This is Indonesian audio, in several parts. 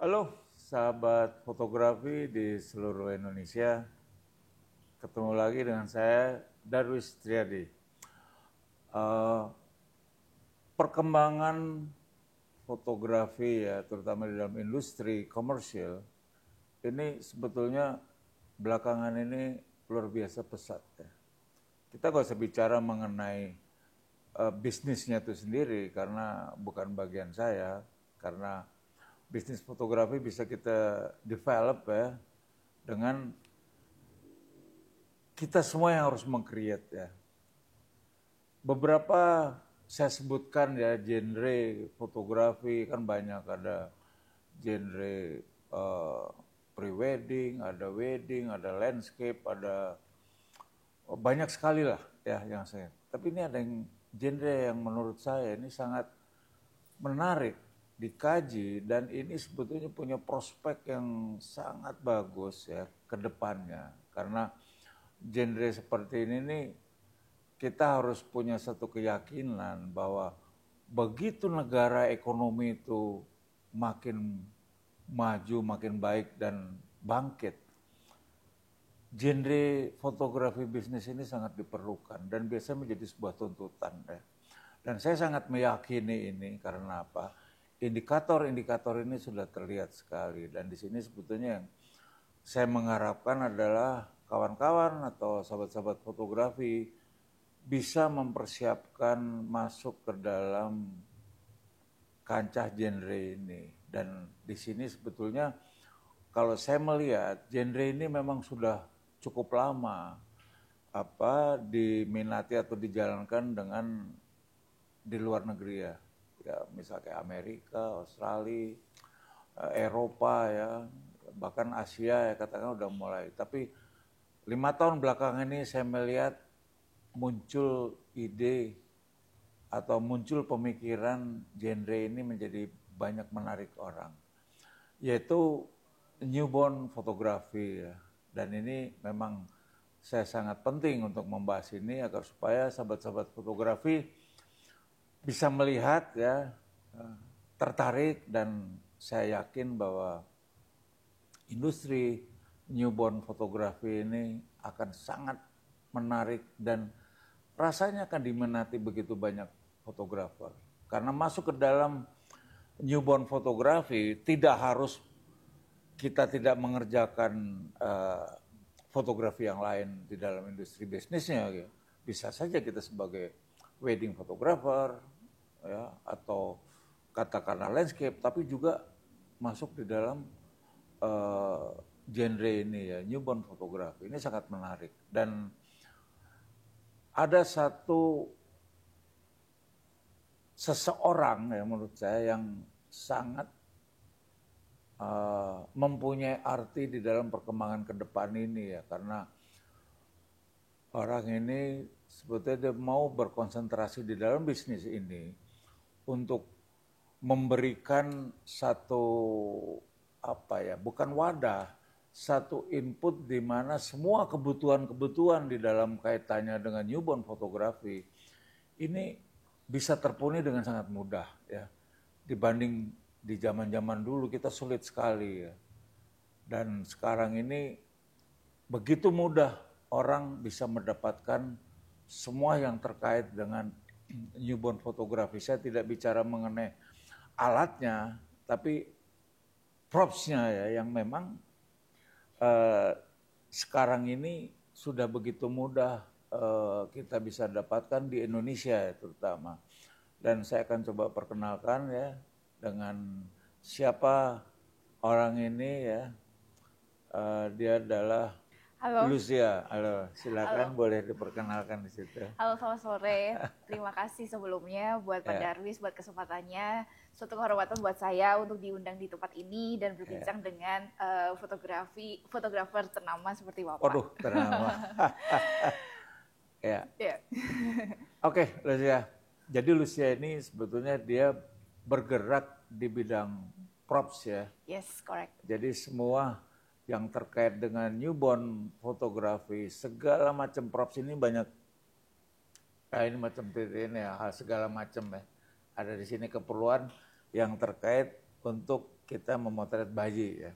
Halo, sahabat fotografi di seluruh Indonesia. Ketemu lagi dengan saya, Darwis Triadi. Eh, Perkembangan fotografi ya, terutama di dalam industri komersil, ini sebetulnya belakangan ini luar biasa pesat ya. Kita gak usah bicara mengenai bisnisnya itu sendiri karena bukan bagian saya, karena bisnis fotografi bisa kita develop ya dengan kita semua yang harus meng-create ya. Beberapa saya sebutkan ya genre fotografi kan banyak, ada genre pre-wedding, ada wedding, ada landscape, ada banyak sekali lah ya yang saya. Tapi ini ada yang genre yang menurut saya ini sangat menarik dikaji dan ini sebetulnya punya prospek yang sangat bagus ya ke depannya. Karena genre seperti ini nih kita harus punya satu keyakinan bahwa begitu negara ekonomi itu makin maju, makin baik dan bangkit, genre fotografi bisnis ini sangat diperlukan dan biasanya menjadi sebuah tuntutan. Dan saya sangat meyakini ini karena apa? Indikator-indikator ini sudah terlihat sekali dan di sini sebetulnya yang saya mengharapkan adalah kawan-kawan atau sahabat-sahabat fotografi bisa mempersiapkan masuk ke dalam kancah genre ini. Dan di sini sebetulnya kalau saya melihat genre ini memang sudah cukup lama diminati atau dijalankan dengan di luar negeri ya. Ya misalnya kayak Amerika, Australia, Eropa ya, bahkan Asia ya katakan udah mulai. Tapi 5 tahun belakangan ini saya melihat muncul ide atau muncul pemikiran genre ini menjadi banyak menarik orang, yaitu newborn fotografi ya. Dan ini memang saya sangat penting untuk membahas ini agar supaya sahabat-sahabat fotografi bisa melihat ya, tertarik, dan saya yakin bahwa industri newborn fotografi ini akan sangat menarik dan rasanya akan diminati begitu banyak fotografer. Karena masuk ke dalam newborn fotografi tidak harus kita tidak mengerjakan fotografi yang lain di dalam industri bisnisnya. Gitu. Bisa saja kita sebagai wedding photographer ya, atau katakanlah landscape, tapi juga masuk di dalam genre ini ya, newborn fotografi. Ini sangat menarik dan ada seseorang ya menurut saya yang sangat mempunyai arti di dalam perkembangan ke depan ini ya, karena orang ini sebetulnya dia mau berkonsentrasi di dalam bisnis ini untuk memberikan satu bukan wadah, satu input di mana semua kebutuhan-kebutuhan di dalam kaitannya dengan newborn fotografi ini bisa terpenuhi dengan sangat mudah ya. Dibanding di zaman-zaman dulu kita sulit sekali ya. Dan sekarang ini begitu mudah orang bisa mendapatkan semua yang terkait dengan newborn fotografi. Saya tidak bicara mengenai alatnya, tapi propsnya ya, yang memang sekarang ini sudah begitu mudah kita bisa dapatkan di Indonesia ya, terutama. Dan saya akan coba perkenalkan ya dengan siapa orang ini ya. Dia adalah Halo, Lucia. Halo, silakan halo, boleh diperkenalkan di situ. halo, selamat sore. Terima kasih sebelumnya buat Pak Ya, Darwis buat kesempatannya. Suatu kehormatan buat saya untuk diundang di tempat ini dan ya. berbincang dengan fotografer ternama seperti Bapak. Waduh, ternama. Ya, Ya, oke, Lucia. Jadi Lucia ini sebetulnya dia bergerak di bidang props ya. yes, correct. Jadi semua yang terkait dengan newborn fotografi, segala macam props ini banyak. Ini macam ini ya, hal segala macam ya. Ada di sini keperluan yang terkait untuk kita memotret bayi ya.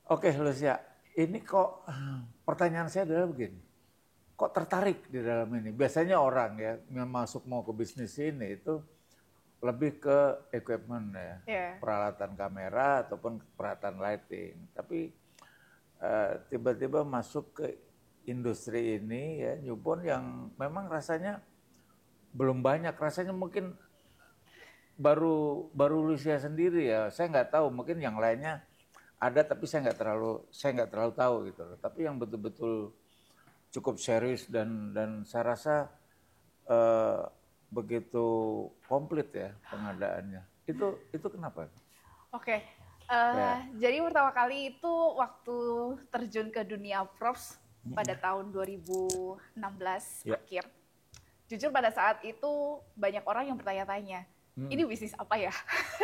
Oke Lucia, ini kok pertanyaan saya adalah begini, kok tertarik di dalam ini? Biasanya orang ya yang masuk mau ke bisnis ini itu lebih ke equipment ya, peralatan kamera ataupun peralatan lighting. Tapi tiba-tiba masuk ke industri ini ya, newborn yang memang rasanya belum banyak, rasanya mungkin baru Lucia sendiri ya. Saya nggak tahu, mungkin yang lainnya ada tapi saya nggak terlalu tahu gitu loh. Tapi yang betul-betul cukup serius dan saya rasa begitu komplit ya pengadaannya. Itu kenapa? Oke. Jadi pertama kali itu waktu terjun ke dunia props pada tahun 2016 akhir. Jujur pada saat itu banyak orang yang bertanya-tanya, ini bisnis apa ya?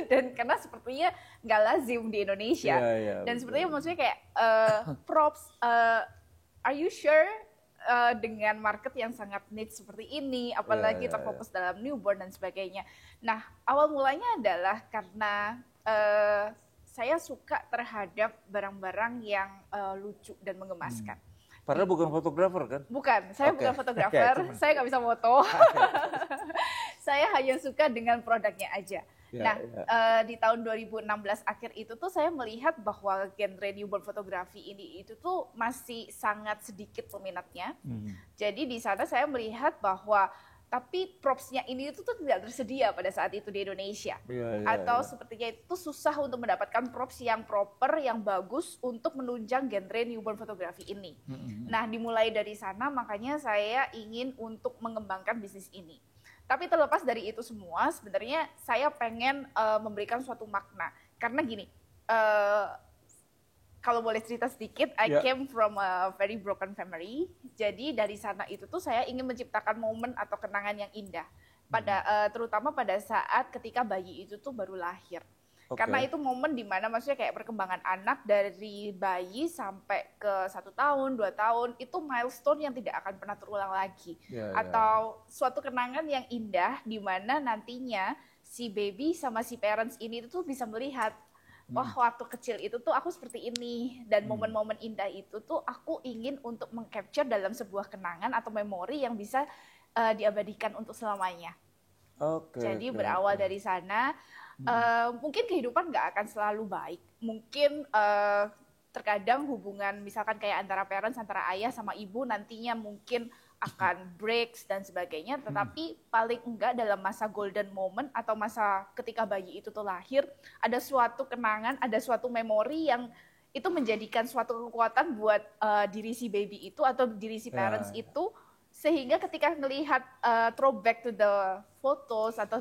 Dan karena sepertinya nggak lazim di Indonesia. Dan sepertinya maksudnya kayak props, are you sure? Dengan market yang sangat niche seperti ini, apalagi terfokus dalam newborn dan sebagainya. Nah, awal mulanya adalah karena saya suka terhadap barang-barang yang lucu dan mengemaskan. Padahal bukan fotografer kan? Bukan, saya bukan fotografer, saya nggak bisa foto. Saya hanya suka dengan produknya aja. Di tahun 2016 akhir itu tuh saya melihat bahwa genre newborn fotografi ini itu tuh masih sangat sedikit peminatnya. Jadi di sana saya melihat bahwa tapi propsnya ini itu tuh tidak tersedia pada saat itu di Indonesia. Atau sepertinya itu susah untuk mendapatkan props yang proper, yang bagus untuk menunjang genre newborn fotografi ini. Nah, dimulai dari sana makanya saya ingin untuk mengembangkan bisnis ini. Tapi terlepas dari itu semua, sebenarnya saya pengen memberikan suatu makna. Karena gini, kalau boleh cerita sedikit, I came from a very broken family. Jadi dari sana itu tuh saya ingin menciptakan momen atau kenangan yang indah. Terutama pada saat ketika bayi itu tuh baru lahir. Karena itu momen dimana maksudnya kayak perkembangan anak dari bayi sampai ke 1 tahun, 2 tahun, itu milestone yang tidak akan pernah terulang lagi. Atau suatu kenangan yang indah dimana nantinya si baby sama si parents ini tuh bisa melihat, wah waktu kecil itu tuh aku seperti ini. Dan momen-momen indah itu tuh aku ingin untuk meng-capture dalam sebuah kenangan atau memori yang bisa diabadikan untuk selamanya. Jadi berawal dari sana, mungkin kehidupan nggak akan selalu baik. Mungkin terkadang hubungan misalkan kayak antara parents, antara ayah sama ibu nantinya mungkin akan breaks dan sebagainya. Tetapi paling enggak dalam masa golden moment atau masa ketika bayi itu tuh lahir, ada suatu kenangan, ada suatu memori yang itu menjadikan suatu kekuatan buat diri si baby itu atau diri si parents itu. Sehingga ketika melihat throwback to the photos atau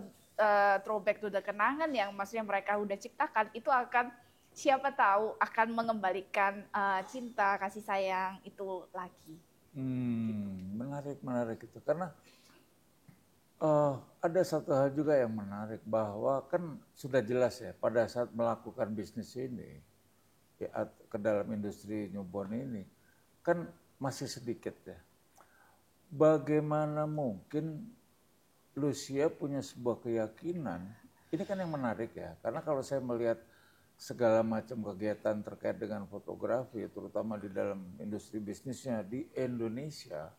throwback to the kenangan yang maksudnya mereka udah ciptakan, itu akan siapa tahu akan mengembalikan cinta, kasih sayang itu lagi. Menarik itu. Karena ada satu hal juga yang menarik, bahwa kan sudah jelas ya pada saat melakukan bisnis ini ya, ke dalam industri newborn ini kan masih sedikit ya. Bagaimana mungkin Lucia punya sebuah keyakinan, ini kan yang menarik ya, karena kalau saya melihat segala macam kegiatan terkait dengan fotografi, terutama di dalam industri bisnisnya di Indonesia,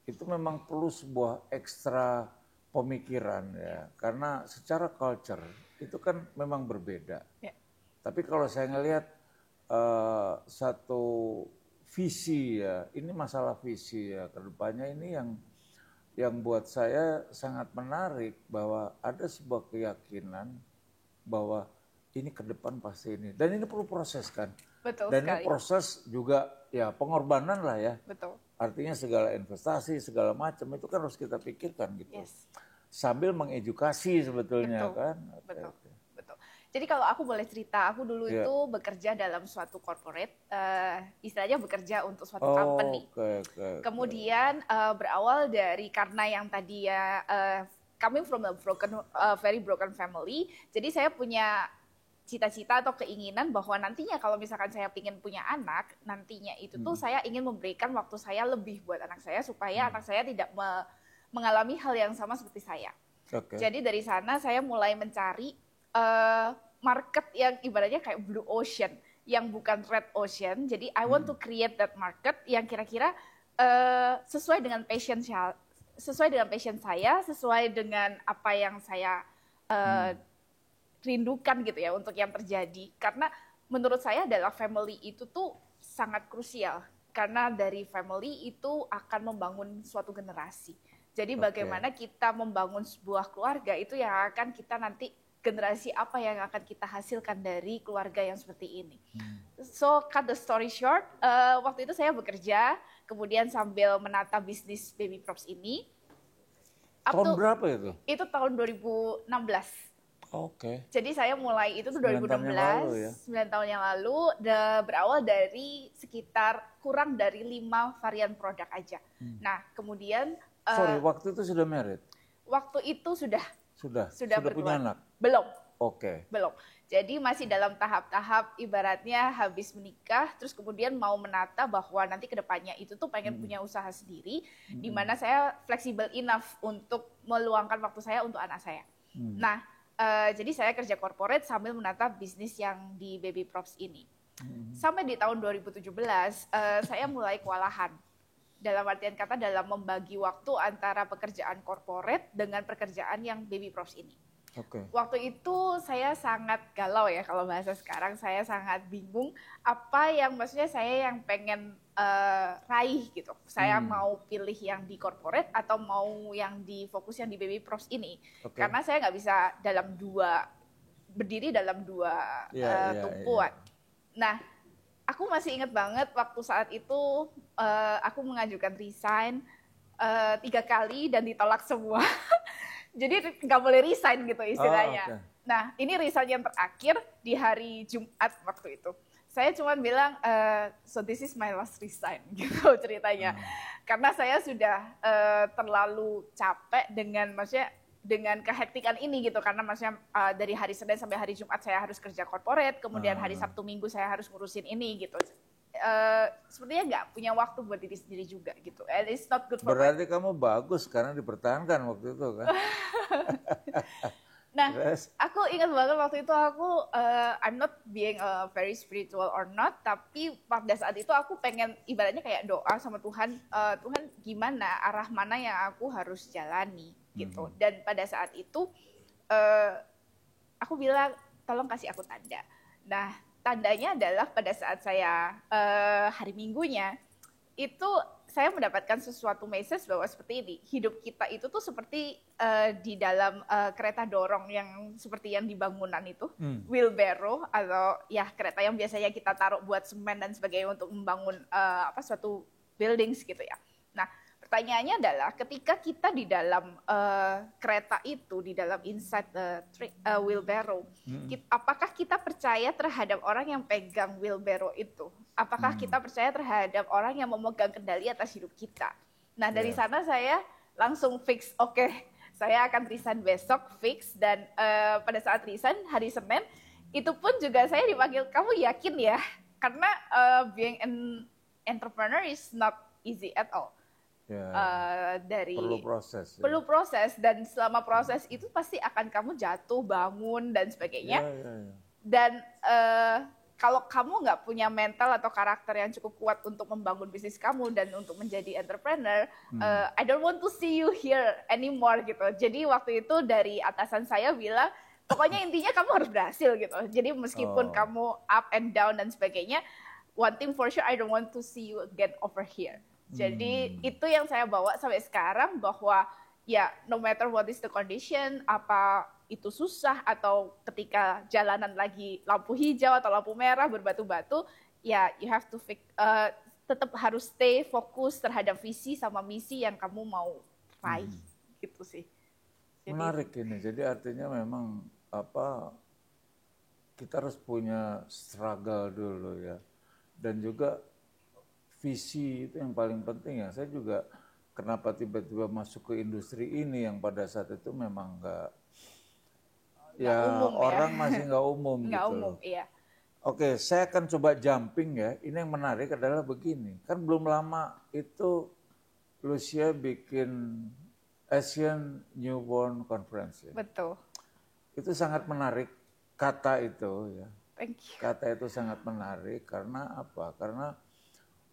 itu memang perlu sebuah ekstra pemikiran ya, karena secara culture itu kan memang berbeda. Tapi kalau saya ngelihat satu visi ya, ini masalah visi ya, kedepannya ini yang buat saya sangat menarik, bahwa ada sebuah keyakinan bahwa ini ke depan pasti ini, dan ini perlu proses kan. Betul dan sekali. Ini proses juga ya, pengorbanan lah ya. Betul. Artinya segala investasi segala macam itu kan harus kita pikirkan gitu. Sambil mengedukasi sebetulnya. Betul. Kan. Betul. Jadi kalau aku boleh cerita, aku dulu itu bekerja dalam suatu corporate, istilahnya bekerja untuk suatu company. Kemudian berawal dari karena yang tadi ya, coming from a very broken family, jadi saya punya cita-cita atau keinginan bahwa nantinya kalau misalkan saya ingin punya anak, nantinya itu tuh saya ingin memberikan waktu saya lebih buat anak saya supaya anak saya tidak mengalami hal yang sama seperti saya. Jadi dari sana saya mulai mencari market yang ibaratnya kayak blue ocean, yang bukan red ocean. Jadi I want to create that market yang kira-kira sesuai dengan passion saya, sesuai dengan apa yang saya rindukan gitu ya untuk yang terjadi. Karena menurut saya adalah family itu tuh sangat krusial. Karena dari family itu akan membangun suatu generasi. Jadi bagaimana kita membangun sebuah keluarga itu yang akan kita nanti, generasi apa yang akan kita hasilkan dari keluarga yang seperti ini. So cut the story short, waktu itu saya bekerja, kemudian sambil menata bisnis Baby Props ini. Tahun berapa itu? Itu tahun 2016. Jadi saya mulai itu tuh 2016, 9 tahun yang lalu, berawal dari sekitar kurang dari 5 varian produk aja. Nah kemudian waktu itu sudah married? Waktu itu sudah punya anak? Belum. Belum. Jadi masih dalam tahap-tahap ibaratnya habis menikah, terus kemudian mau menata bahwa nanti kedepannya itu tuh pengen punya usaha sendiri, di mana saya fleksibel enough untuk meluangkan waktu saya untuk anak saya. Nah, jadi saya kerja corporate sambil menata bisnis yang di Baby Props ini. Sampai di tahun 2017, saya mulai kewalahan. Dalam artian kata dalam membagi waktu antara pekerjaan corporate dengan pekerjaan yang Baby Props ini. Waktu itu saya sangat galau ya, kalau bahasa sekarang saya sangat bingung apa yang maksudnya saya yang pengen raih gitu. Saya mau pilih yang di corporate atau mau yang di fokus yang di Baby Props ini. Karena saya nggak bisa berdiri dalam dua tumpuan. Nah, aku masih ingat banget waktu saat itu aku mengajukan resign 3 kali dan ditolak semua. Jadi nggak boleh resign gitu istilahnya. Nah, ini resign yang terakhir di hari Jumat waktu itu. Saya cuma bilang, so this is my last resign gitu ceritanya. Karena saya sudah terlalu capek dengan kehektikan ini gitu. Karena maksudnya dari hari Senin sampai hari Jumat saya harus kerja corporate, kemudian hari Sabtu Minggu saya harus ngurusin ini gitu. Sepertinya nggak punya waktu buat diri sendiri juga gitu. And it's not good for Berarti kamu bagus karena dipertahankan waktu itu kan? Nah, aku ingat banget waktu itu I'm not being very spiritual or not, tapi pada saat itu aku pengen ibaratnya kayak doa sama Tuhan, Tuhan gimana arah mana yang aku harus jalani gitu. Dan pada saat itu aku bilang tolong kasih aku tanda. Nah, tandanya adalah pada saat saya hari Minggunya itu saya mendapatkan sesuatu message bahwa seperti ini, hidup kita itu tuh seperti di dalam kereta dorong yang seperti yang di bangunan itu, wheelbarrow atau ya kereta yang biasanya kita taruh buat semen dan sebagainya untuk membangun suatu buildings gitu ya. Nah, pertanyaannya adalah ketika kita di dalam kereta itu, di dalam inside wheelbarrow, apakah kita percaya terhadap orang yang pegang wheelbarrow itu? Apakah kita percaya terhadap orang yang memegang kendali atas hidup kita? Nah, dari sana saya langsung fix, oke, saya akan resign besok, fix. Dan pada saat resign, hari Senin, itu pun juga saya dipanggil, kamu yakin ya? Karena being an entrepreneur is not easy at all. Perlu proses dan selama proses itu pasti akan kamu jatuh, bangun dan sebagainya. Dan kalau kamu nggak punya mental atau karakter yang cukup kuat untuk membangun bisnis kamu dan untuk menjadi entrepreneur, I don't want to see you here anymore gitu. Jadi waktu itu dari atasan saya bilang, pokoknya intinya kamu harus berhasil gitu. Jadi meskipun kamu up and down dan sebagainya, one thing for sure, I don't want to see you again over here. Jadi itu yang saya bawa sampai sekarang, bahwa ya no matter what is the condition, apa itu susah atau ketika jalanan lagi lampu hijau atau lampu merah berbatu-batu, ya you have to tetap harus stay fokus terhadap visi sama misi yang kamu mau raih gitu sih. Jadi, menarik ini. Jadi artinya memang kita harus punya struggle dulu ya, dan juga visi itu yang paling penting ya. Saya juga kenapa tiba-tiba masuk ke industri ini yang pada saat itu memang nggak umum, orang masih nggak umum nggak gitu. Umum, iya. Oke, saya akan coba jumping ya. Ini yang menarik adalah begini, kan belum lama itu Lucia bikin Asian Newborn Conference. Ya? Betul. Itu sangat menarik kata itu ya. Thank you. Kata itu sangat menarik karena apa? Karena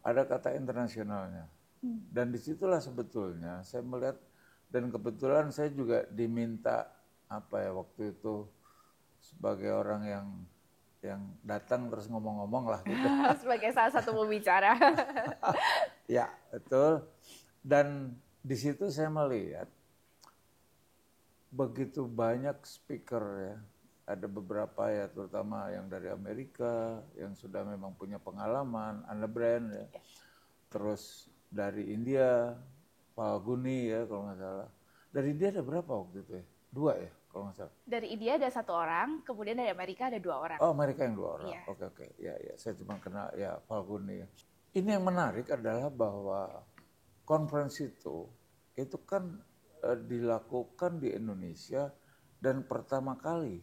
ada kata internasionalnya. Dan disitulah sebetulnya saya melihat, dan kebetulan saya juga diminta apa ya waktu itu sebagai orang yang datang terus ngomong-ngomong lah gitu. Sebagai salah satu pembicara. Ya, betul. Dan di situ saya melihat begitu banyak speaker ya. Ada beberapa ya, terutama yang dari Amerika, yang sudah memang punya pengalaman, Anna Brand ya. Terus dari India, Falguni ya kalau nggak salah. Dari India ada berapa waktu itu ya? 2 ya kalau nggak salah. Dari India ada 1 orang, kemudian dari Amerika ada 2 orang. Oh, Amerika yang 2 orang. Iya. Oke. Ya, saya cuma kena ya Falguni ya. Ini yang menarik adalah bahwa konferensi itu kan dilakukan di Indonesia dan pertama kali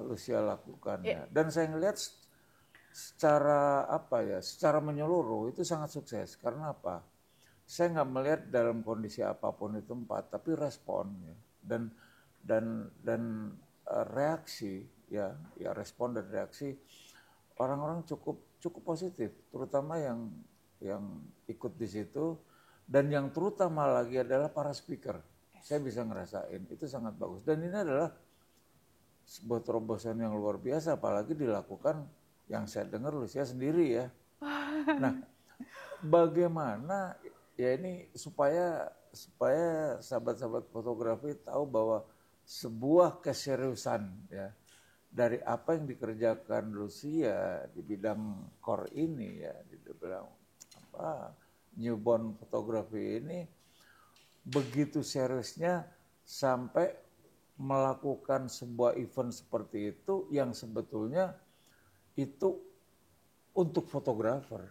Lucia lakukan ya. Dan saya ngelihat secara secara menyeluruh itu sangat sukses. Karena apa? Saya nggak melihat dalam kondisi apapun itu tempat, tapi respon ya. Dan reaksi ya respon dan reaksi orang-orang cukup positif, terutama yang ikut di situ, dan yang terutama lagi adalah para speaker. Saya bisa ngerasain itu sangat bagus, dan ini adalah sebuah terobosan yang luar biasa, apalagi dilakukan yang saya dengar Lucia sendiri ya. Nah, bagaimana ya ini supaya sahabat-sahabat fotografi tahu bahwa sebuah keseriusan ya dari apa yang dikerjakan Lucia di bidang core ini ya, di bidang newborn fotografi ini begitu seriusnya sampai melakukan sebuah event seperti itu yang sebetulnya itu untuk fotografer,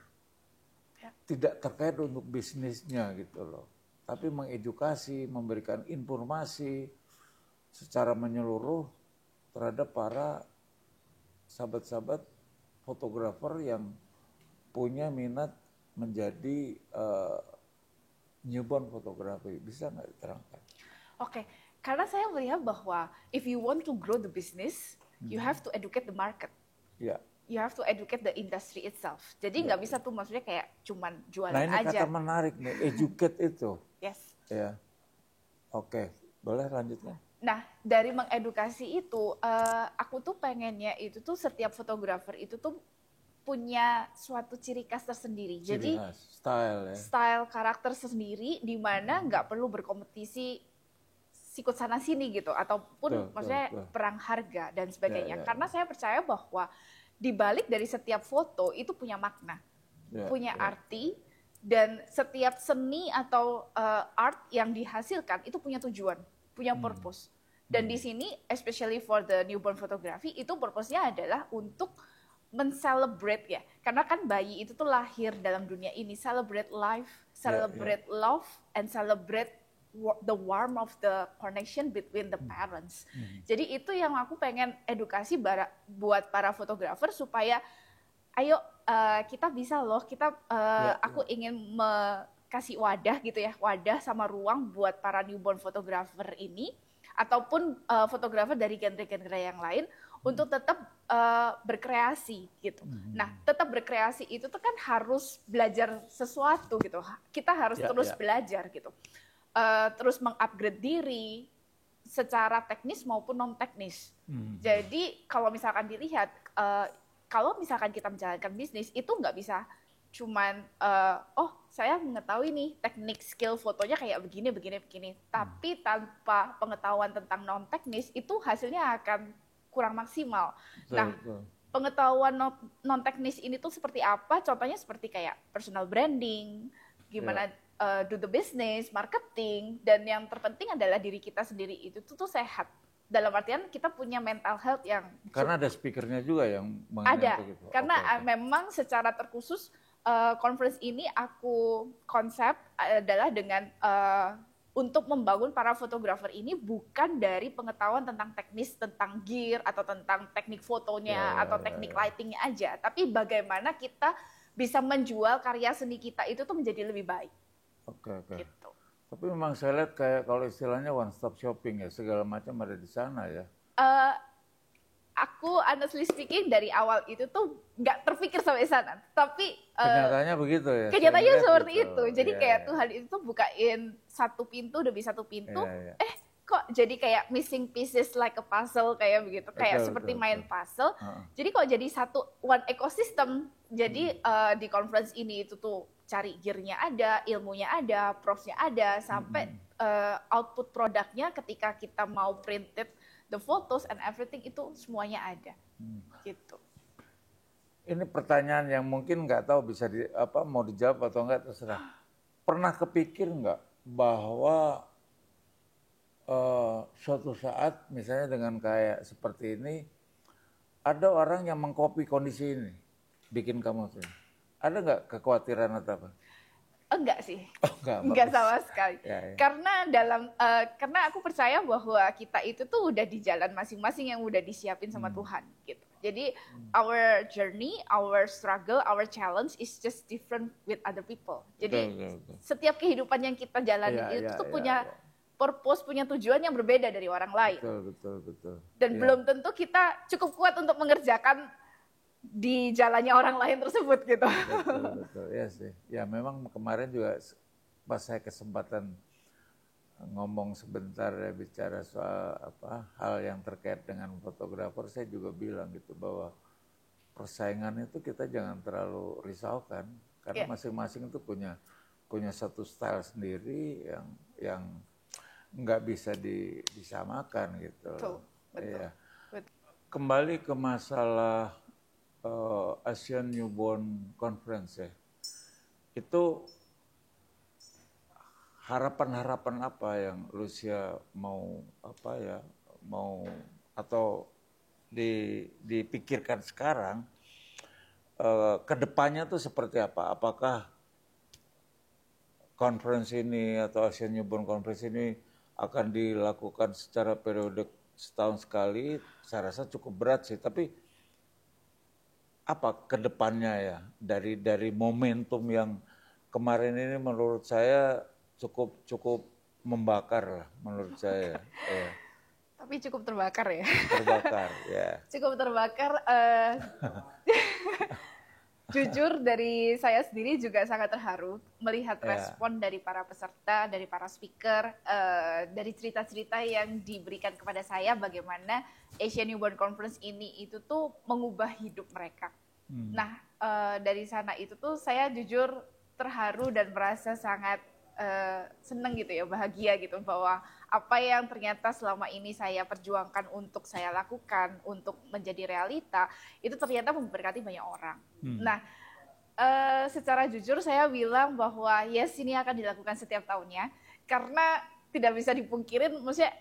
tidak terkait untuk bisnisnya gitu loh, tapi mengedukasi, memberikan informasi secara menyeluruh terhadap para sahabat-sahabat fotografer yang punya minat menjadi newborn fotografi. Bisa nggak diterangkan? Oke. Karena saya melihat bahwa if you want to grow the business, you have to educate the market. Ya. You have to educate the industry itself. Jadi nggak bisa tuh maksudnya kayak cuman jualan aja. Nah ini kata menarik nih, educate itu. Yes. Ya. Oke, boleh lanjutkan. Nah dari mengedukasi itu, aku tuh pengennya itu tuh setiap fotografer itu tuh punya suatu ciri khas tersendiri. Jadi style ya. Style karakter sendiri di mana nggak perlu berkompetisi sikut sana sini gitu, ataupun maksudnya perang harga dan sebagainya. Karena saya percaya bahwa di balik dari setiap foto itu punya makna, punya arti, dan setiap seni atau art yang dihasilkan itu punya tujuan, punya purpose. Dan di sini, especially for the newborn photography, itu purpose-nya adalah untuk men-celebrate ya. Karena kan bayi itu tuh lahir dalam dunia ini, celebrate life, celebrate love, and celebrate the warmth of the connection between the parents. Jadi itu yang aku pengen edukasi buat para fotografer supaya ayo kita bisa loh, aku ingin kasih wadah gitu ya, wadah sama ruang buat para newborn fotografer ini ataupun fotografer dari genre-genre yang lain untuk tetap berkreasi gitu. Nah, tetap berkreasi itu tuh kan harus belajar sesuatu gitu. Kita harus terus belajar gitu. Terus mengupgrade diri secara teknis maupun non teknis. Jadi kalau misalkan dilihat, kalau misalkan kita menjalankan bisnis itu nggak bisa cuman saya mengetahui nih teknik skill fotonya kayak begini. Tapi tanpa pengetahuan tentang non teknis itu hasilnya akan kurang maksimal. Pengetahuan non teknis ini tuh seperti apa? Contohnya seperti kayak personal branding, gimana do the business, marketing, dan yang terpenting adalah diri kita sendiri itu tuh sehat. Dalam artian kita punya mental health yang karena ada speakernya juga yang ada. Gitu. Karena memang secara terkhusus conference ini aku konsep adalah dengan untuk membangun para fotografer ini bukan dari pengetahuan tentang teknis, tentang gear atau tentang teknik fotonya atau teknik lightingnya aja, tapi bagaimana kita bisa menjual karya seni kita itu tuh menjadi lebih baik. Oke. Gitu. Tapi memang saya lihat kayak kalau istilahnya one stop shopping ya, segala macam ada di sana ya. aku honestly speaking dari awal itu tuh nggak terpikir sampai sana. Tapi kenyataannya begitu ya. Kenyataannya seperti gitu. itu. Jadi Iya, kayak iya. Tuhan itu tuh bukain satu pintu demi satu pintu. Iya, iya. Kok jadi kayak missing pieces like a puzzle kayak begitu. Kayak seperti main puzzle. Jadi kok jadi satu one ecosystem. Jadi di conference ini itu tuh cari gear-nya ada, ilmunya ada, profs-nya ada, sampai output produknya ketika kita mau printed the photos and everything itu semuanya ada. Gitu. Ini pertanyaan yang mungkin nggak tahu bisa mau dijawab atau enggak, terserah. Pernah kepikir nggak bahwa suatu saat misalnya dengan kayak seperti ini ada orang yang mengcopy kondisi ini, bikin kamu tuh. Ada nggak kekhawatiran atau apa? Enggak sih, enggak sama sekali. Ya. Karena aku percaya bahwa kita itu tuh udah di jalan masing-masing yang udah disiapin sama Tuhan gitu. Jadi our journey, our struggle, our challenge is just different with other people. Jadi betul. Setiap kehidupan yang kita jalani itu tuh punya purpose, punya tujuan yang berbeda dari orang lain. Betul. Dan belum tentu kita cukup kuat untuk mengerjakan di jalannya orang lain tersebut gitu. Betul. Ya sih. Ya memang kemarin juga pas saya kesempatan ngomong sebentar ya, bicara soal hal yang terkait dengan fotografer, saya juga bilang gitu bahwa persaingan itu kita jangan terlalu risaukan karena masing-masing itu punya satu style sendiri yang nggak bisa disamakan gitu. Betul. Kembali ke masalah Asian Newborn Conference ya, itu harapan-harapan apa yang Lucia mau atau dipikirkan sekarang kedepannya tuh seperti apa? Apakah conference ini atau Asian Newborn Conference ini akan dilakukan secara periodik setahun sekali? Saya rasa cukup berat sih, tapi apa kedepannya ya dari momentum yang kemarin ini menurut saya cukup membakar lah menurut saya. Ya. Tapi cukup terbakar ya. Terbakar ya. Cukup terbakar. Jujur dari saya sendiri juga sangat terharu melihat respon dari para peserta, dari para speaker, dari cerita-cerita yang diberikan kepada saya bagaimana Asian Newborn Conference ini itu tuh mengubah hidup mereka. Nah, dari sana itu tuh saya jujur terharu dan merasa sangat senang gitu ya, bahagia gitu bahwa apa yang ternyata selama ini saya perjuangkan untuk saya lakukan untuk menjadi realita itu ternyata memberkati banyak orang. Nah, secara jujur saya bilang bahwa yes, ini akan dilakukan setiap tahunnya karena tidak bisa dipungkirin, maksudnya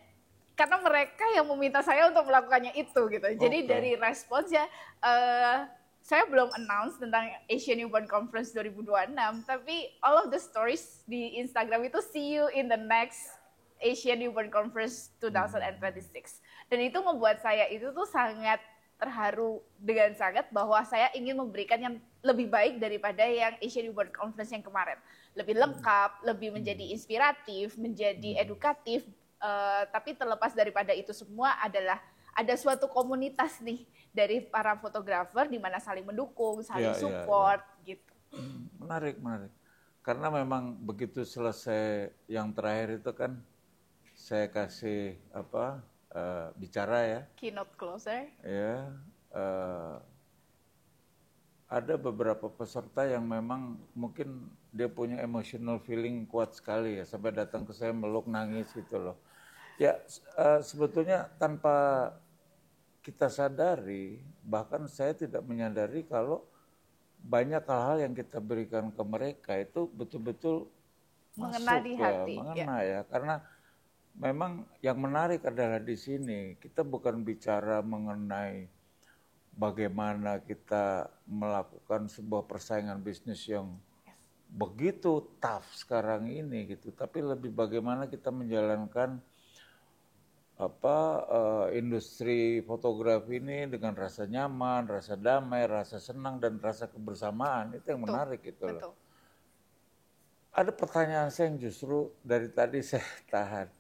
karena mereka yang meminta saya untuk melakukannya itu gitu. Jadi dari responsnya saya belum announce tentang Asian Newborn Conference 2026, tapi all of the stories di Instagram itu see you in the next Asian Newborn Conference 2026. Dan itu membuat saya itu tuh sangat terharu dengan sangat bahwa saya ingin memberikan yang lebih baik daripada yang Asian Newborn Conference yang kemarin. Lebih lengkap, lebih menjadi inspiratif, menjadi edukatif, tapi terlepas daripada itu semua adalah ada suatu komunitas nih dari para fotografer di mana saling mendukung, saling support gitu. Menarik. Karena memang begitu selesai yang terakhir itu kan saya kasih bicara ya. Keynote closer. Ya. Ada beberapa peserta yang memang mungkin dia punya emotional feeling kuat sekali ya sampai datang ke saya meluk nangis gitu loh. Ya sebetulnya tanpa kita sadari, bahkan saya tidak menyadari kalau banyak hal-hal yang kita berikan ke mereka itu betul-betul mengena di hati. Ya. Karena memang yang menarik adalah di sini kita bukan bicara mengenai bagaimana kita melakukan sebuah persaingan bisnis yang begitu tough sekarang ini gitu, tapi lebih bagaimana kita menjalankan industri fotografi ini dengan rasa nyaman, rasa damai, rasa senang dan rasa kebersamaan. Itu yang menarik gitu loh. Ada pertanyaan saya yang justru dari tadi saya tahan.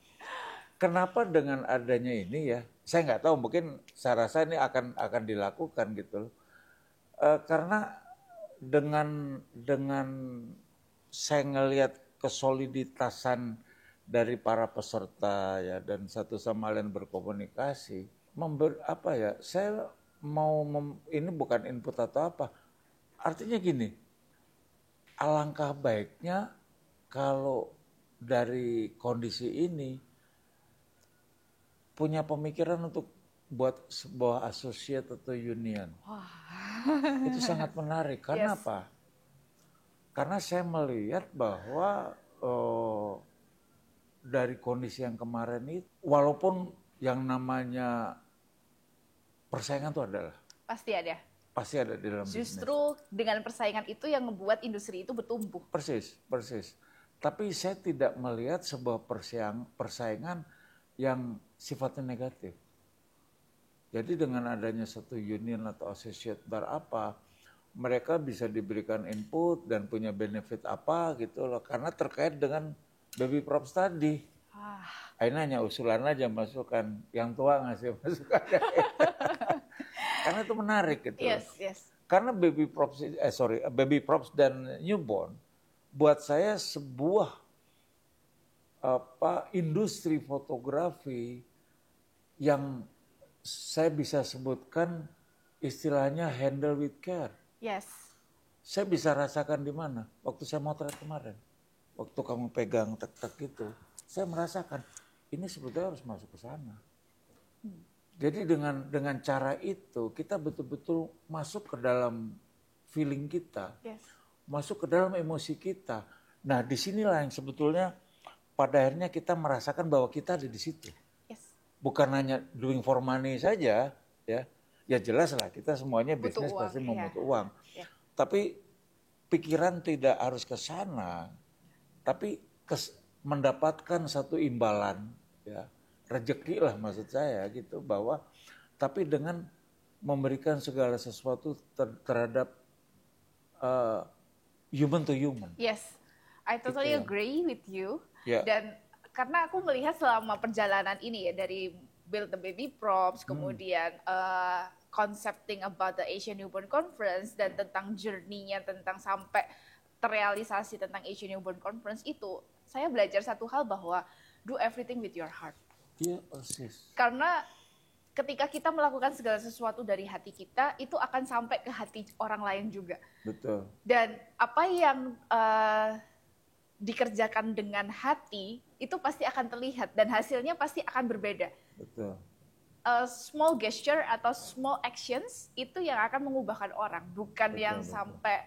Kenapa dengan adanya ini ya saya nggak tahu, mungkin saya rasa ini akan dilakukan gitu loh. Karena dengan saya ngelihat kesoliditasan dari para peserta ya dan satu sama lain berkomunikasi, saya mau ini bukan input atau apa, artinya gini, alangkah baiknya kalau dari kondisi ini punya pemikiran untuk buat sebuah associate atau union. Itu sangat menarik. Karena apa? Karena saya melihat bahwa dari kondisi yang kemarin itu, walaupun yang namanya persaingan itu adalah pasti ada di dalam bisnis. Justru dengan persaingan itu yang membuat industri itu bertumbuh. Persis. Tapi saya tidak melihat sebuah persaingan yang sifatnya negatif. Jadi dengan adanya satu union atau associate apa, mereka bisa diberikan input dan punya benefit apa gitu loh. Karena terkait dengan baby props tadi. Ini hanya usulan aja, masukan. Yang tua ngasih masukan. Karena itu menarik gitu. Yes. Karena baby props dan newborn buat saya sebuah industri fotografi yang saya bisa sebutkan istilahnya handle with care. Yes. Saya bisa rasakan di mana? Waktu saya motret kemarin. Waktu kamu pegang tek-tek gitu, saya merasakan ini sebetulnya harus masuk ke sana. Jadi dengan cara itu kita betul-betul masuk ke dalam feeling kita. Yes. Masuk ke dalam emosi kita. Nah, disinilah yang sebetulnya pada akhirnya kita merasakan bahwa kita ada di situ. Bukan hanya doing for money saja, ya. Ya jelas lah kita semuanya bisnis pasti membutuhkan uang. Tapi pikiran tidak harus ke sana, tapi mendapatkan satu imbalan, ya, rezeki lah maksud saya gitu, bahwa tapi dengan memberikan segala sesuatu terhadap human to human. Yes, I totally agree with you. Yeah. Dan karena aku melihat selama perjalanan ini ya, dari build the baby props, kemudian concepting about the Asian Newborn Conference, dan tentang journey-nya, tentang sampai terrealisasi tentang Asian Newborn Conference itu, saya belajar satu hal bahwa do everything with your heart. Iya, persis. Karena ketika kita melakukan segala sesuatu dari hati kita, itu akan sampai ke hati orang lain juga. Betul. Dan apa yang dikerjakan dengan hati itu pasti akan terlihat dan hasilnya pasti akan berbeda. Betul. Small gesture atau small actions itu yang akan mengubahkan orang, bukan betul, yang betul. sampai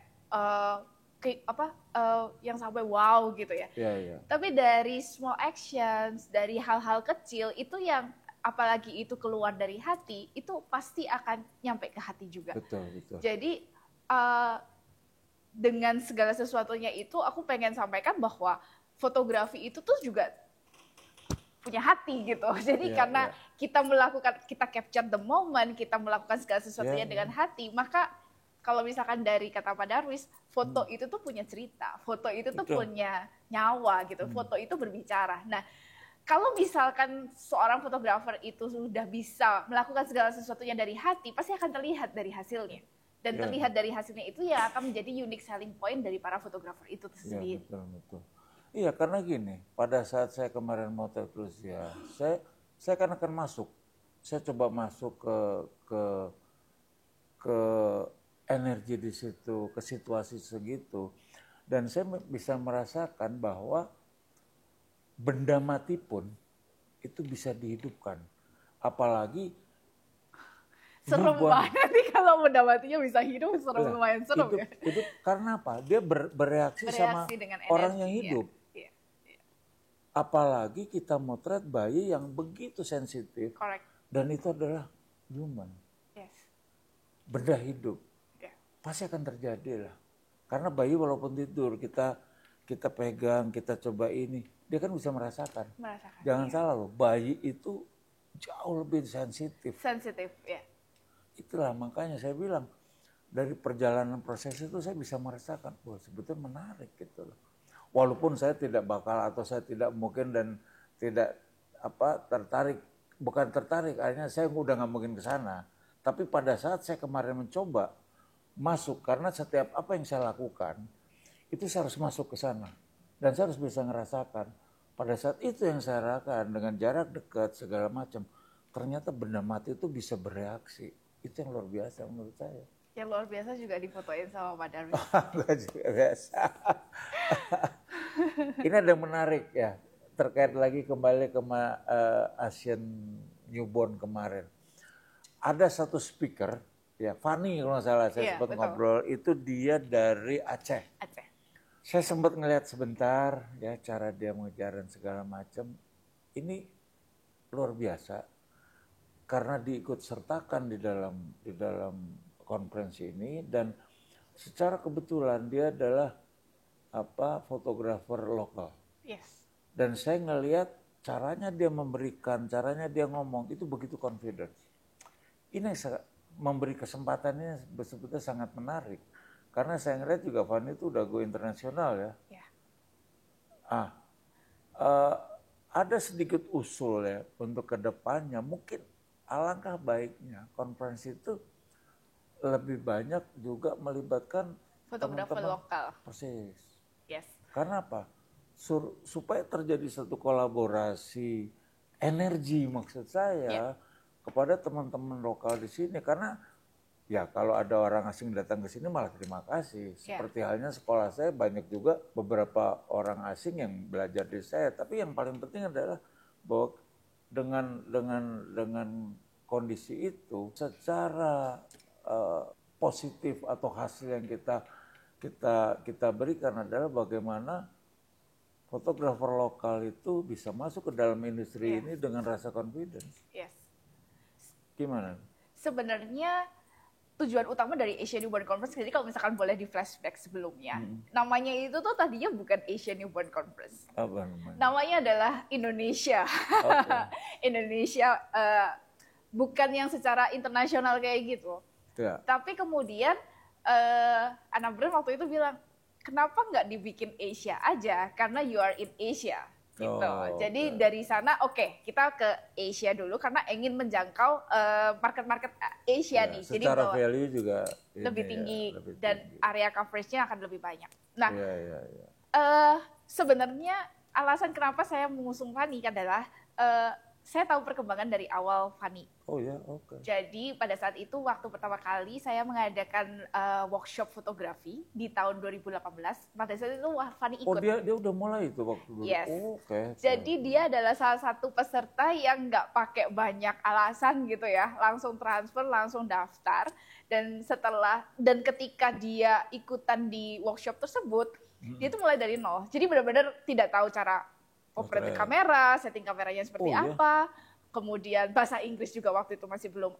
yang sampai wow gitu ya. Yeah. Tapi dari small actions, dari hal-hal kecil itu yang apalagi itu keluar dari hati, itu pasti akan nyampe ke hati juga. Betul. Jadi dengan segala sesuatunya itu, aku pengen sampaikan bahwa fotografi itu tuh juga punya hati gitu. Jadi karena kita capture the moment, kita melakukan segala sesuatunya dengan hati, maka kalau misalkan dari kata Pak Darwis, foto itu tuh punya cerita, foto itu tuh punya nyawa gitu, foto itu berbicara. Nah, kalau misalkan seorang fotografer itu sudah bisa melakukan segala sesuatunya dari hati, pasti akan terlihat dari hasilnya. Dan terlihat dari hasilnya itu ya akan menjadi unique selling point dari para fotografer itu sendiri. Betul. Iya, karena gini, pada saat saya kemarin motret Rusia, saya kan akan masuk. Saya coba masuk ke energi di situ, ke situasi segitu. Dan saya bisa merasakan bahwa benda mati pun itu bisa dihidupkan. Apalagi serem banget nih kalau benda matinya bisa hidup, lumayan serem ya. Hidup karena apa? Dia bereaksi sama orang yang hidup. Iya. Apalagi kita motret bayi yang begitu sensitif. Correct. Dan itu adalah human. Yes. Benda hidup. Pasti akan terjadi lah. Karena bayi walaupun tidur, kita pegang, kita coba ini, dia kan bisa merasakan. Jangan salah loh, bayi itu jauh lebih sensitif. Ya. Itulah makanya saya bilang, dari perjalanan proses itu saya bisa merasakan, wah sebetulnya menarik gitu loh. Walaupun saya tidak bakal atau saya tidak mungkin dan tidak tertarik bukan tertarik, akhirnya saya udah nggak mungkin ke sana. Tapi pada saat saya kemarin mencoba masuk, karena setiap apa yang saya lakukan itu saya harus masuk ke sana dan saya harus bisa ngerasakan. Pada saat itu yang saya rasakan dengan jarak dekat segala macam, ternyata benda mati itu bisa bereaksi. Itu yang luar biasa menurut saya. Yang luar biasa juga difotoin sama Pak Darwis. Enggak juga biasa. Ini ada yang menarik ya, terkait lagi kembali ke Asian Newborn kemarin. Ada satu speaker, ya Fanny kalau nggak salah, saya sempat ngobrol, itu dia dari Aceh. Saya sempat ngelihat sebentar ya cara dia mengejar dan segala macam. Ini luar biasa karena diikut sertakan di dalam konferensi ini, dan secara kebetulan dia adalah fotografer lokal. Yes. Dan saya ngelihat caranya dia memberikan, caranya dia ngomong itu begitu confident. Ini memberi kesempatannya sebetulnya sangat menarik. Karena saya ngeliat juga Fanny itu udah go internasional ya. Yeah. Ada sedikit usul ya untuk kedepannya, mungkin alangkah baiknya konferensi itu lebih banyak juga melibatkan fotografer lokal. Persis. Yes. Karena apa? Supaya terjadi satu kolaborasi energi maksud saya kepada teman-teman lokal di sini, karena ya kalau ada orang asing datang ke sini malah terima kasih. Seperti halnya sekolah saya banyak juga beberapa orang asing yang belajar di saya. Tapi yang paling penting adalah bahwa dengan kondisi itu secara positif atau hasil yang kita berikan adalah bagaimana fotografer lokal itu bisa masuk ke dalam industri ini dengan rasa confidence. Yes. Gimana? Sebenarnya tujuan utama dari Asian Newborn Conference, jadi kalau misalkan boleh di flashback sebelumnya, namanya itu tuh tadinya bukan Asian Newborn Conference. Apa namanya? Namanya adalah Indonesia. Okay. Indonesia bukan yang secara internasional kayak gitu. Ya. Tapi kemudian Anna Brand waktu itu bilang, kenapa nggak dibikin Asia aja? Karena you are in Asia. Gitu. Jadi dari sana kita ke Asia dulu karena ingin menjangkau market-market Asia nih. Jadi secara value juga lebih tinggi dan area coverage-nya akan lebih banyak. Nah, sebenarnya alasan kenapa saya mengusung Fanny adalah saya tahu perkembangan dari awal Fanny. Oh ya, oke. Jadi pada saat itu waktu pertama kali saya mengadakan workshop fotografi di tahun 2018. Pada saat itu Fanny ikut. Oh dia udah mulai itu waktu dulu. Yes. Oh, okay. Jadi dia adalah salah satu peserta yang nggak pakai banyak alasan gitu ya, langsung transfer, langsung daftar. Dan ketika dia ikutan di workshop tersebut, dia tuh mulai dari nol. Jadi benar-benar tidak tahu cara operate kamera, setting kameranya seperti apa, kemudian bahasa Inggris juga waktu itu masih belum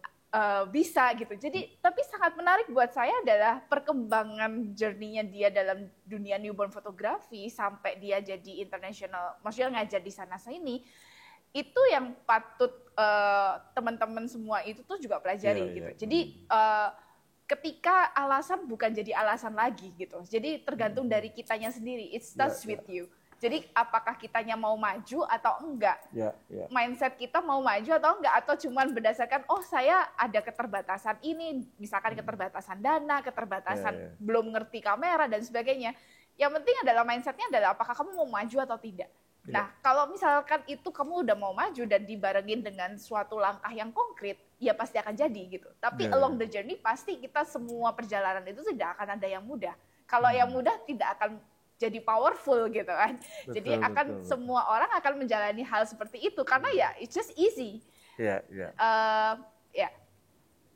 bisa gitu. Jadi tapi sangat menarik buat saya adalah perkembangan journey-nya dia dalam dunia newborn fotografi sampai dia jadi international, maksudnya ngajar di sana sini. Itu yang patut teman-teman semua itu tuh juga pelajari gitu. Jadi ketika alasan bukan jadi alasan lagi gitu. Jadi tergantung dari kitanya sendiri. It starts with you. Jadi apakah kitanya mau maju atau enggak? Mindset kita mau maju atau enggak? Atau cuman berdasarkan, saya ada keterbatasan ini, misalkan keterbatasan dana, keterbatasan belum ngerti kamera dan sebagainya. Yang penting adalah mindsetnya adalah apakah kamu mau maju atau tidak. Nah, kalau misalkan itu kamu udah mau maju dan dibarengin dengan suatu langkah yang konkret, ya pasti akan jadi gitu. Tapi along the journey pasti kita semua perjalanan itu tidak akan ada yang mudah. Kalau yang mudah tidak akan jadi powerful gitu kan. Jadi semua orang akan menjalani hal seperti itu karena ya it's just easy.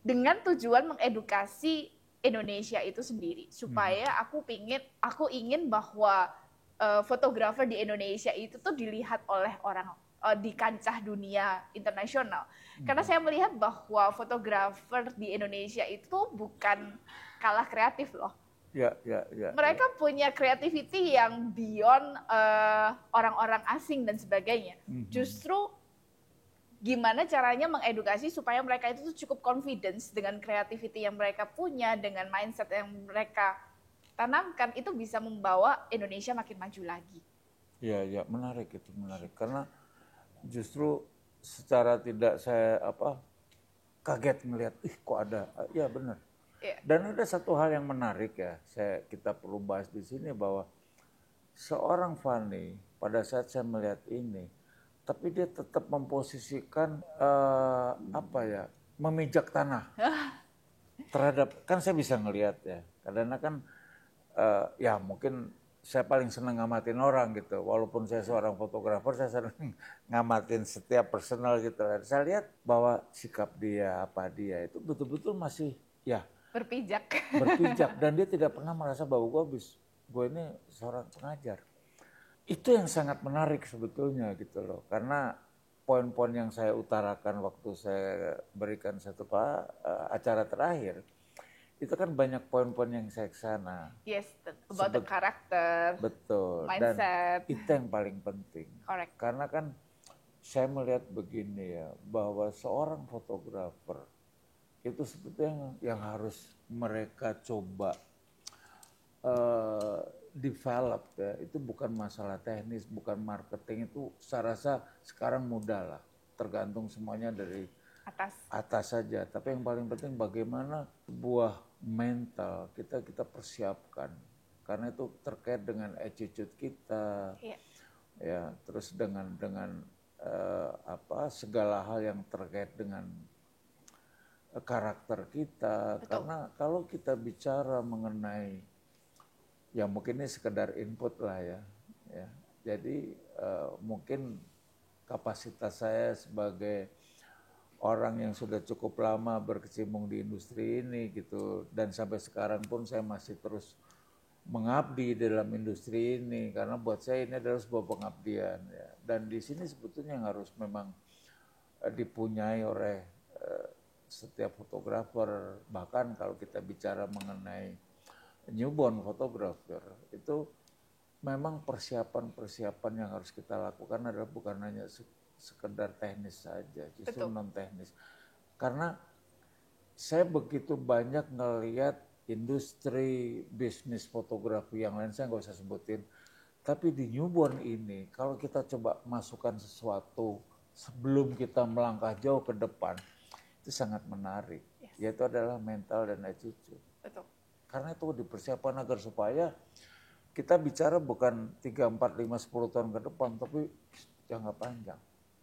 Dengan tujuan mengedukasi Indonesia itu sendiri supaya aku ingin bahwa fotografer di Indonesia itu tuh dilihat oleh orang di kancah dunia internasional. Karena saya melihat bahwa fotografer di Indonesia itu bukan kalah kreatif loh. Mereka punya creativity yang beyond orang-orang asing dan sebagainya. Justru gimana caranya mengedukasi supaya mereka itu cukup confidence dengan creativity yang mereka punya, dengan mindset yang mereka tanamkan, itu bisa membawa Indonesia makin maju lagi. Menarik itu, menarik. Karena justru secara tidak saya kaget melihat, kok ada, ya benar. Dan ada satu hal yang menarik ya, kita perlu bahas di sini bahwa seorang Fanny pada saat saya melihat ini, tapi dia tetap memposisikan memijak tanah terhadap, kan saya bisa ngelihat ya, karena kan ya mungkin saya paling senang ngamatin orang gitu, walaupun saya seorang fotografer, saya sering ngamatin setiap personal gitu. Saya lihat bahwa sikap dia, dia itu betul-betul masih ya berpijak, dan dia tidak pernah merasa bahwa gue ini seorang pengajar. Itu yang sangat menarik sebetulnya gitu loh, karena poin-poin yang saya utarakan waktu saya berikan satu acara terakhir, itu kan banyak poin-poin yang saya kesana. Yes, about the karakter. Betul. Mindset. Dan itu yang paling penting. Correct. Karena kan saya melihat begini ya, bahwa seorang fotografer itu sebetulnya yang harus mereka coba develop ya, itu bukan masalah teknis, bukan marketing, itu saya rasa sekarang mudah lah, tergantung semuanya dari atas saja. Tapi yang paling penting bagaimana sebuah mental kita persiapkan, karena itu terkait dengan attitude kita, ya, terus dengan segala hal yang terkait dengan karakter kita. Betul. Karena kalau kita bicara mengenai, ya mungkin ini sekedar input lah ya. Jadi mungkin kapasitas saya sebagai orang yang sudah cukup lama berkecimpung di industri ini gitu, dan sampai sekarang pun saya masih terus mengabdi dalam industri ini, karena buat saya ini adalah sebuah pengabdian ya. Dan di sini sebetulnya yang harus memang dipunyai oleh setiap fotografer, bahkan kalau kita bicara mengenai newborn photographer, itu memang persiapan yang harus kita lakukan adalah bukan hanya sekedar teknis saja, justru non teknis. Karena saya begitu banyak ngelihat industri bisnis fotografi yang lain, saya nggak usah sebutin, tapi di newborn ini kalau kita coba masukkan sesuatu sebelum kita melangkah jauh ke depan, itu sangat menarik, yaitu adalah mental dan attitude. Betul. Karena itu dipersiapkan agar supaya kita bicara bukan 3, 4, 5, 10 tahun ke depan, tapi jangka panjang.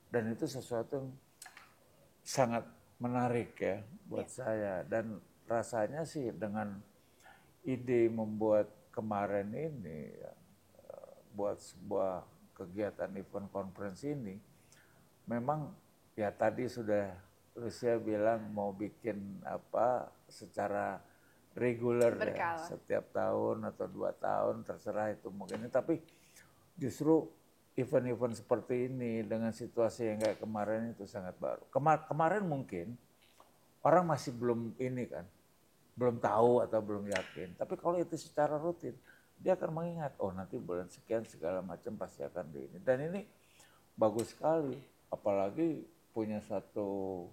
Dan itu sesuatu yang sangat menarik ya buat saya. Dan rasanya sih dengan ide membuat kemarin ini, ya, buat sebuah kegiatan event conference ini, memang ya tadi sudah Lucia bilang mau bikin secara reguler ya, setiap tahun atau 2 tahun, terserah itu mungkin. Tapi justru event-event seperti ini dengan situasi yang kayak kemarin itu sangat baru. Kemarin mungkin orang masih belum ini kan, belum tahu atau belum yakin. Tapi kalau itu secara rutin, dia akan mengingat, oh nanti bulan sekian segala macam pasti akan di ini. Dan ini bagus sekali, apalagi punya satu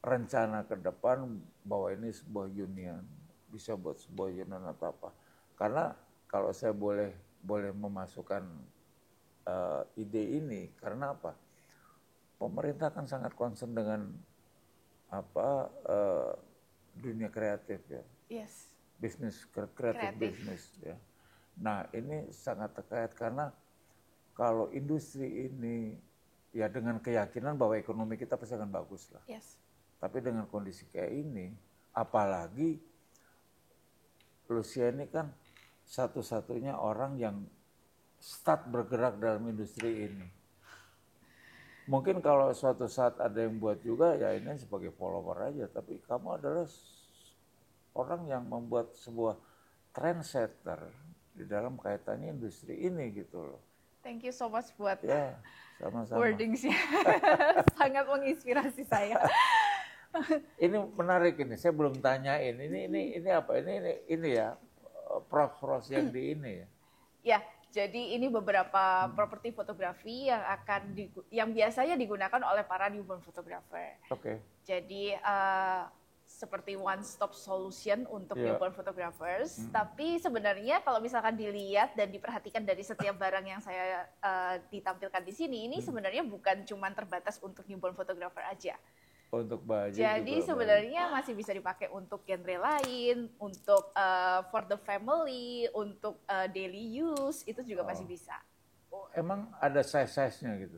rencana ke depan bahwa ini sebuah union, bisa buat sebuah union atau apa. Karena kalau saya boleh memasukkan ide ini, karena apa? Pemerintah kan sangat concern dengan dunia kreatif ya. Yes. Bisnis, kreatif bisnis ya. Nah ini sangat terkait karena kalau industri ini ya dengan keyakinan bahwa ekonomi kita pasti akan bagus lah. Yes. Tapi dengan kondisi kayak ini, apalagi Lucia ini kan satu-satunya orang yang start bergerak dalam industri ini. Mungkin kalau suatu saat ada yang buat juga, ya ini sebagai follower aja. Tapi kamu adalah orang yang membuat sebuah trendsetter di dalam kaitannya industri ini gitu loh. Thank you so much buat sama-sama. Wordingsnya. Sangat menginspirasi saya. Ini menarik ini, saya belum tanyain. Ini apa? Ini ya, Prof yang di ini ya. Ya, jadi ini beberapa properti fotografi yang biasanya digunakan oleh para newborn photographer. Oke. Jadi seperti one stop solution untuk newborn photographers. Tapi sebenarnya kalau misalkan dilihat dan diperhatikan dari setiap barang yang saya ditampilkan di sini, ini sebenarnya bukan cuma terbatas untuk newborn photographer aja. Untuk baju jadi juga sebenarnya masih bisa dipakai untuk genre lain, untuk for the family, untuk daily use, itu juga masih bisa. Oh, emang ada size-size-nya gitu?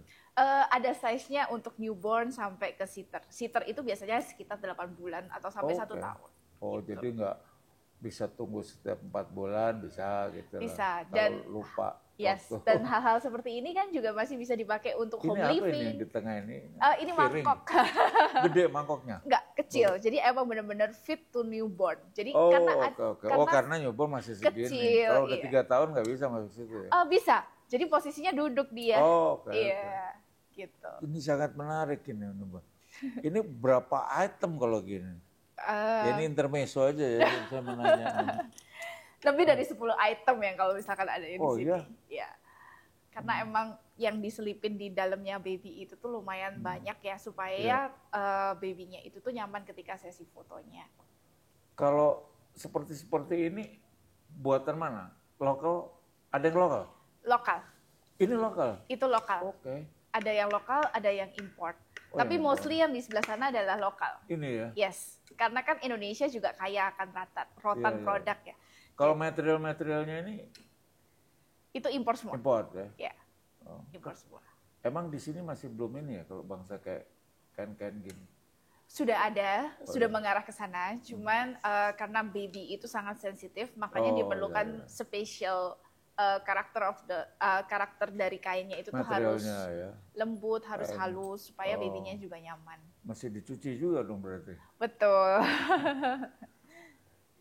Ada size-nya untuk newborn sampai ke sitter. Sitter itu biasanya sekitar 8 bulan atau sampai 1 tahun. Oh, gitu. Jadi nggak bisa tunggu setiap 4 bulan, bisa gitu. Bisa. Dan lupa. Yes, dan hal-hal seperti ini kan juga masih bisa dipakai untuk home living. Ini apa ini di tengah ini? Ini mangkok. Gede mangkoknya? Enggak, kecil. Jadi emang benar-benar fit to newborn. Jadi karena newborn masih segini. Kecil. Kalau udah 3 tahun nggak bisa masuk situ ya? Bisa. Jadi posisinya duduk dia. Iya. Gitu. Ini sangat menarik ini, Mbak. Ini berapa item kalau gini? Ini intermezzo aja ya, saya menanya. Lebih dari 10 item yang kalau misalkan ada di sini. Iya? Iya. Karena emang yang diselipin di dalamnya baby itu tuh lumayan banyak ya, supaya babynya itu tuh nyaman ketika sesi fotonya. Kalau seperti ini, buatan mana? Lokal? Ada yang lokal? Lokal. Ini lokal? Itu lokal. Oke. Ada yang lokal, ada yang import. Tapi mostly yang di sebelah sana adalah lokal. Ini ya? Yes, karena kan Indonesia juga kaya akan rotan produk ya. Kalau material-materialnya ini? Itu import semua. Import ya? Ya, import semua. Emang di sini masih belum ini ya kalau bangsa kayak kain-kain gini? Sudah ada, sudah mengarah ke sana. Cuman karena baby itu sangat sensitif, makanya diperlukan special karakter dari kainnya itu tuh harus lembut, harus halus supaya babynya juga nyaman. Masih dicuci juga dong berarti. Betul.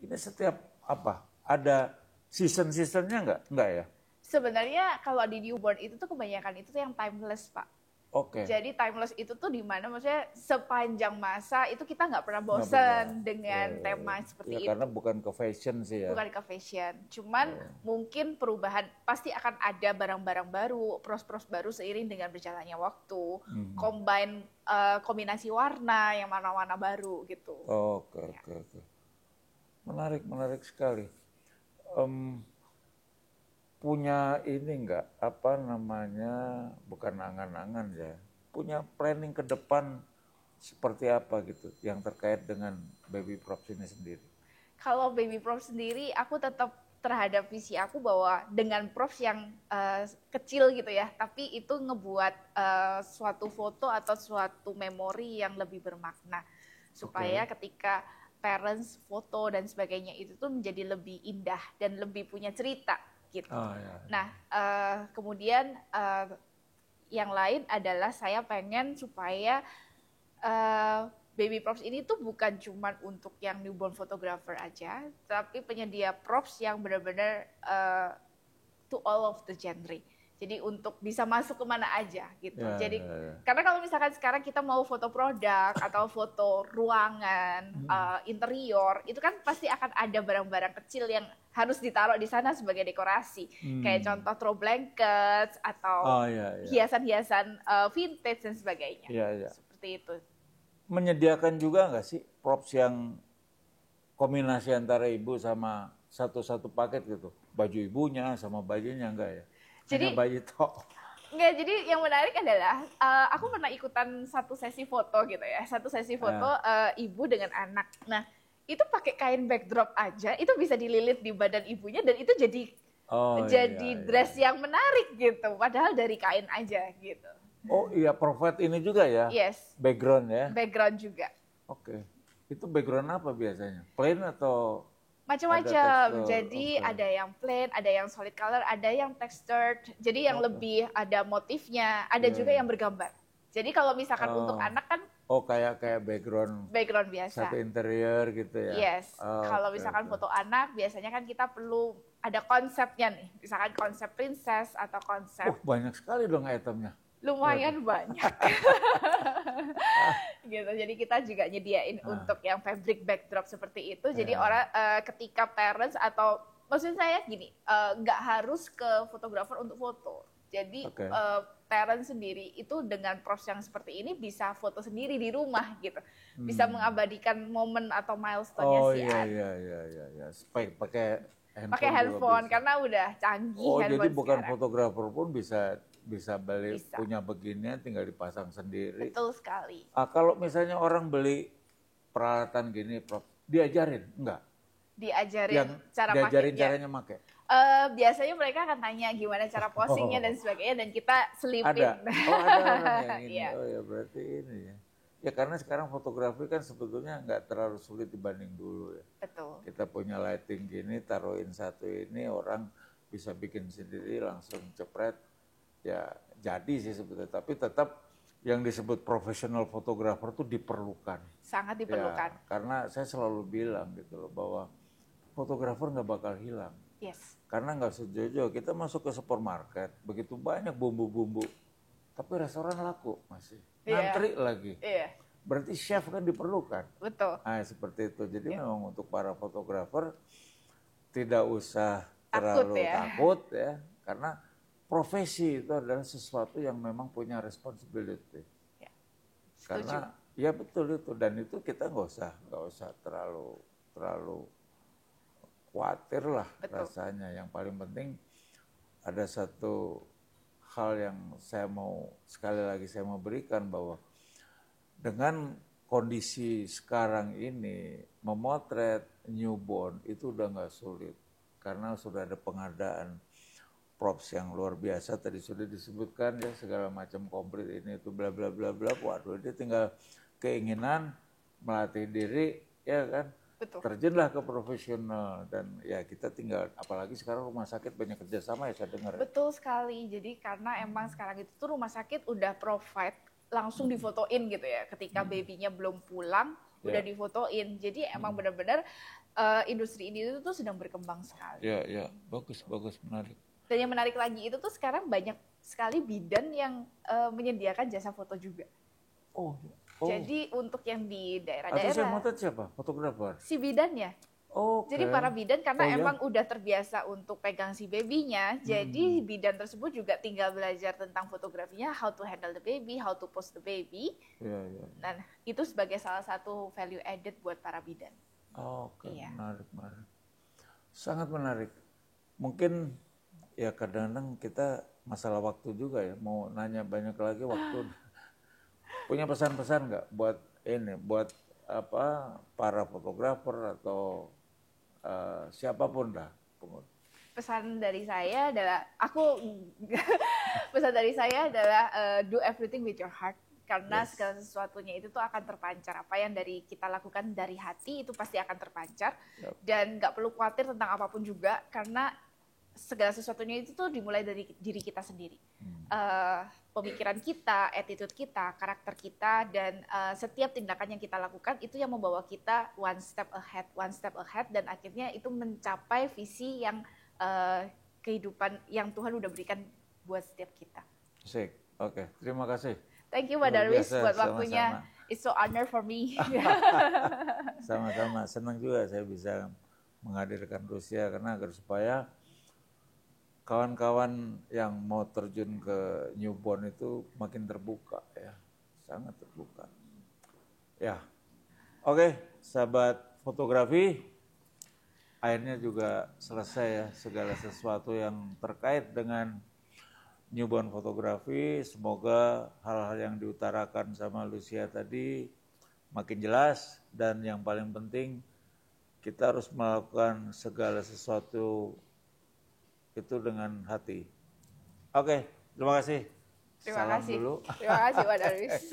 Ini setiap apa? Ada season-seasonnya nggak ya? Sebenarnya kalau di newborn itu tuh kebanyakan itu tuh yang timeless, Pak. Oke. Jadi timeless itu tuh di mana maksudnya sepanjang masa itu kita nggak pernah bosan dengan tema seperti itu. Karena bukan ke fashion sih ya. Bukan ke fashion. Cuman mungkin perubahan pasti akan ada barang-barang baru, pros-pros baru seiring dengan berjalannya waktu. Kombinasi warna yang warna-warna baru gitu. Oke. Menarik sekali. Punya ini enggak, bukan angan-angan ya, punya planning ke depan seperti apa gitu yang terkait dengan baby props ini sendiri? Kalau baby props sendiri, aku tetap terhadap visi aku bahwa dengan props yang kecil gitu ya, tapi itu ngebuat suatu foto atau suatu memori yang lebih bermakna, supaya ketika parents foto dan sebagainya itu tuh menjadi lebih indah dan lebih punya cerita. Gitu. Nah, kemudian yang lain adalah saya pengen supaya baby props ini tuh bukan cuma untuk yang newborn photographer aja, tapi penyedia props yang benar-benar to all of the genre. Jadi untuk bisa masuk kemana aja gitu. Karena kalau misalkan sekarang kita mau foto produk atau foto ruangan, interior, itu kan pasti akan ada barang-barang kecil yang harus ditaruh di sana sebagai dekorasi. Kayak contoh throw blankets atau hiasan-hiasan vintage dan sebagainya. Seperti itu. Menyediakan juga nggak sih props yang kombinasi antara ibu sama satu paket gitu? Baju ibunya sama bajunya enggak ya? Jadi baju tok. Enggak, jadi yang menarik adalah aku pernah ikutan satu sesi foto gitu ya. Satu sesi foto ibu dengan anak. Nah, itu pakai kain backdrop aja, itu bisa dililit di badan ibunya dan itu jadi dress yang menarik gitu. Padahal dari kain aja gitu. Oh iya, profit ini juga ya? Yes. Background ya? Background juga. Oke. Itu background apa biasanya? Plain atau? Macam-macam. Jadi ada yang plain, ada yang solid color, ada yang textured. Jadi yang lebih ada motifnya, ada juga yang bergambar. Jadi kalau misalkan untuk anak kan kayak background biasa. Satu interior gitu ya. Yes. Kalau misalkan foto anak biasanya kan kita perlu ada konsepnya nih. Misalkan konsep princess atau konsep. Banyak sekali dong itemnya. Lumayan banyak. Gitu. Jadi kita juga nyediain untuk yang fabric backdrop seperti itu. Jadi orang ketika parents atau maksud saya gini, nggak harus ke fotografer untuk foto. Jadi Terence sendiri itu dengan props yang seperti ini bisa foto sendiri di rumah gitu. Bisa mengabadikan momen atau milestone-nya Oh si iya Art. iya iya iya ya. Pakai Pakai handphone karena udah canggih Oh, jadi handphone bukan sekarang. fotografer pun bisa beli Bisa. punya beginian tinggal dipasang sendiri. Betul sekali. Kalau misalnya orang beli peralatan gini, Prof, diajarin enggak? Diajarin cara Diajarin pakainya. caranya make. Biasanya mereka akan tanya gimana cara posingnya dan sebagainya dan kita selipin. Ada. Oh, ada orang yang ini. Iya. Oh ya berarti ini ya. Ya karena sekarang fotografi kan sebetulnya nggak terlalu sulit dibanding dulu ya. Betul. Kita punya lighting gini, taruhin satu ini, orang bisa bikin sendiri langsung cepret. Ya jadi sih sebetulnya, tapi tetap yang disebut profesional fotografer itu diperlukan. Sangat diperlukan. Ya, karena saya selalu bilang gitu loh bahwa fotografer nggak bakal hilang. Yes. Karena nggak sejojo, kita masuk ke supermarket, begitu banyak bumbu-bumbu, tapi restoran laku masih. Ngantri lagi. Iya. Berarti chef kan diperlukan. Betul. Nah, seperti itu. Jadi memang untuk para fotografer tidak usah terlalu takut ya, karena profesi itu adalah sesuatu yang memang punya responsibility. Ya. Karena ya betul itu, dan itu kita nggak usah terlalu khawatir lah rasanya. Yang paling penting ada satu hal yang sekali lagi saya mau berikan, bahwa dengan kondisi sekarang ini memotret newborn itu udah nggak sulit karena sudah ada pengadaan props yang luar biasa, tadi sudah disebutkan ya, segala macam komplit ini itu bla bla bla bla. Waduh, dia tinggal keinginan, melatih diri ya kan. Betul. Terjunlah ke profesional, dan ya kita tinggal, apalagi sekarang rumah sakit banyak kerjasama ya saya dengar. Betul sekali. Jadi karena emang sekarang itu tuh rumah sakit udah provide langsung difotoin gitu ya. Ketika babynya belum pulang udah difotoin. Jadi emang benar-benar industri ini tuh sedang berkembang sekali. Ya, bagus, menarik. Dan yang menarik lagi itu tuh sekarang banyak sekali bidan yang menyediakan jasa foto juga. Oh. Jadi untuk yang di daerah-daerah. Atau saya motret siapa? Fotografer? Si bidannya. Jadi para bidan karena emang udah terbiasa untuk pegang si babynya, jadi bidan tersebut juga tinggal belajar tentang fotografinya, how to handle the baby, how to pose the baby. Ya. Dan itu sebagai salah satu value added buat para bidan. Oke. Menarik. Sangat menarik. Mungkin ya kadang-kadang kita masalah waktu juga ya, mau nanya banyak lagi waktu. Punya pesan-pesan nggak buat para fotografer atau siapapun lah? Pesan dari saya adalah do everything with your heart, karena segala sesuatunya itu tuh akan terpancar. Apa yang kita lakukan dari hati itu pasti akan terpancar. Dan nggak perlu khawatir tentang apapun juga, karena segala sesuatunya itu tuh dimulai dari diri kita sendiri. Pemikiran kita, attitude kita, karakter kita, dan setiap tindakan yang kita lakukan itu yang membawa kita one step ahead, dan akhirnya itu mencapai visi yang kehidupan yang Tuhan udah berikan buat setiap kita. Asik. Oke, terima kasih. Thank you Mbak Darwis buat waktunya. It's so honor for me. Sama-sama, senang juga saya bisa menghadirkan Rusia karena agar supaya kawan-kawan yang mau terjun ke newborn itu makin terbuka ya, sangat terbuka. Ya, oke, sahabat fotografi, akhirnya juga selesai ya segala sesuatu yang terkait dengan newborn fotografi. Semoga hal-hal yang diutarakan sama Lucia tadi makin jelas, dan yang paling penting kita harus melakukan segala sesuatu itu dengan hati. Oke, terima kasih. Terima Salam kasih. dulu. Terima kasih Pak Darwis.